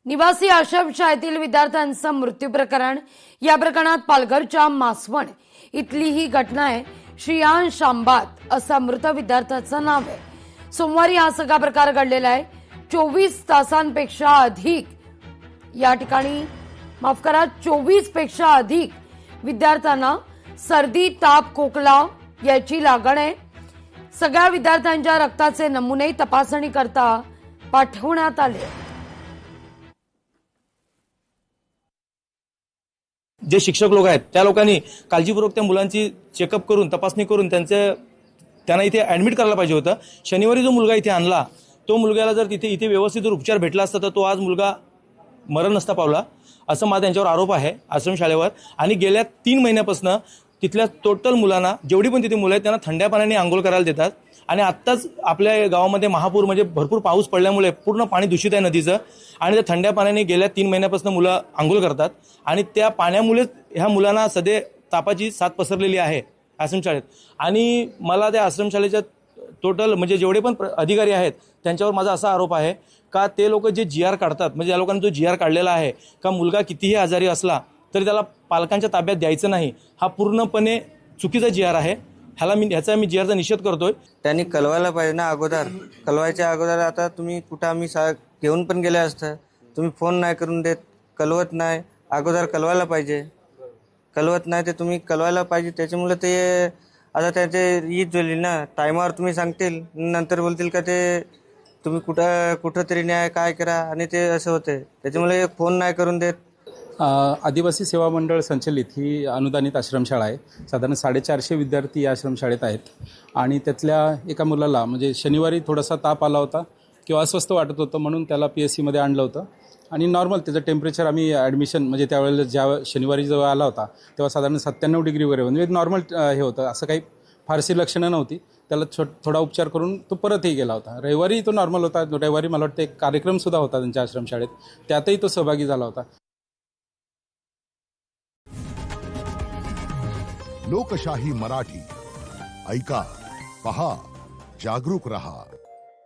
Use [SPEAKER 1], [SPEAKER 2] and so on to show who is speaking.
[SPEAKER 1] निवासी आश्रमशाळेतील विद्यार्थ्यांचं मृत्यू प्रकरण। या प्रकरणात पालघरच्या मासवण इथली ही घटना आहे। श्रियांश आंबात असा मृत विद्यार्थ्याचं नाव आहे। सोमवारी हा सगळा प्रकार घडलेला आहे। 24 तासांपेक्षा अधिक या ठिकाणी 24 पेक्षा अधिक विद्यार्थ्यांना सर्दी, ताप, खोकला याची लागण आहे। सगळ्या विद्यार्थ्यांच्या रक्ताचे नमुने तपासणी करता पाठवण्यात आले।
[SPEAKER 2] जे शिक्षक लोक आहेत त्या लोकांनी काळजीपूर्वक त्या मुलांची चेकअप करून तपासणी करून त्यांना इथे ऍडमिट करायला पाहिजे होतं। शनिवारी जो मुलगा इथे आणला तो मुलग्याला जर इथे व्यवस्थित उपचार भेटला असता तर तो आज मुलगा मरण नसता पावला, असं माझा त्यांच्यावर आरोप आहे आश्रमशाळेवर। आणि गेल्या 3 महिन्यापासून तिथल्या टोटल मुलांना जेवढी पण तिथे मुलं आहेत त्यांना थंड्या पाण्याने आंघोळ करायला देतात। आणि आत्ताच आपल्या गावामध्ये महापूर म्हणजे भरपूर पाऊस पडल्यामुळे पूर्ण पाणी दूषित आहे नदीचं, आणि त्या थंड्या पाण्याने गेल्या 3 महिन्यापासून मुलं आंघोळ करतात। आणि त्या पाण्यामुळेच ह्या मुलांना सध्या तापाची साथ पसरलेली आहे आश्रमशाळेत। आणि मला त्या आश्रमशाळेच्या टोटल म्हणजे जेवढे पण अधिकारी आहेत त्यांच्यावर माझा असा आरोप आहे का ते लोक जे GR काढतात, म्हणजे या लोकांनी जो GR काढलेला आहे का मुलगा कितीही आजारी असला तरी त्याला पालकांच्या ताब्यात द्यायचं नाही, हा पूर्णपणे चुकीचा GR आहे। ह्याचा मी GRचा निषेध करतोय।
[SPEAKER 3] त्यांनी कळवायला पाहिजे ना अगोदर, कळवायच्या अगोदर। आता तुम्ही कुठं आम्ही घेऊन पण गेले असतं, तुम्ही फोन नाही करून देत, कळवत नाही, अगोदर कळवायला पाहिजे। कळवत नाही ते तुम्ही कळवायला पाहिजे, त्याच्यामुळे ते आता त्याचे ईद झाली ना, टायमावर तुम्ही सांगतील नंतर बोलतील का ते तुम्ही कुठं तरी न्याय काय करा, आणि ते असं होते। त्याच्यामुळे फोन नाही करून देत।
[SPEAKER 4] आदिवासी सेवा मंडळ संचलित ही अनुदानित आश्रमशाळा आहे। साधारण 450 विद्यार्थी या आश्रमशाळेत आहेत। आणि त्यातल्या एका मुलाला म्हणजे शनिवारी थोडासा ताप आला होता किंवा अस्वस्थ वाटत होतं, म्हणून त्याला PSC मध्ये आणलं होतं। आणि नॉर्मल त्याचं टेम्परेचर आम्ही ॲडमिशन म्हणजे त्यावेळेला ज्या शनिवारी जेव्हा आला होता तेव्हा साधारण 97 डिग्री वगैरे म्हणजे नॉर्मल हे होतं, असं काही फारशी लक्षणं नव्हती। त्याला थोडा उपचार करून तो परतही गेला होता। रविवारी तो नॉर्मल होता। रविवारी मला वाटतं एक कार्यक्रमसुद्धा होता त्यांच्या आश्रमशाळेत, त्यातही तो सहभागी झाला होता।
[SPEAKER 5] लोकशाही मराठी ऐका, पहा, जागरूक रहा।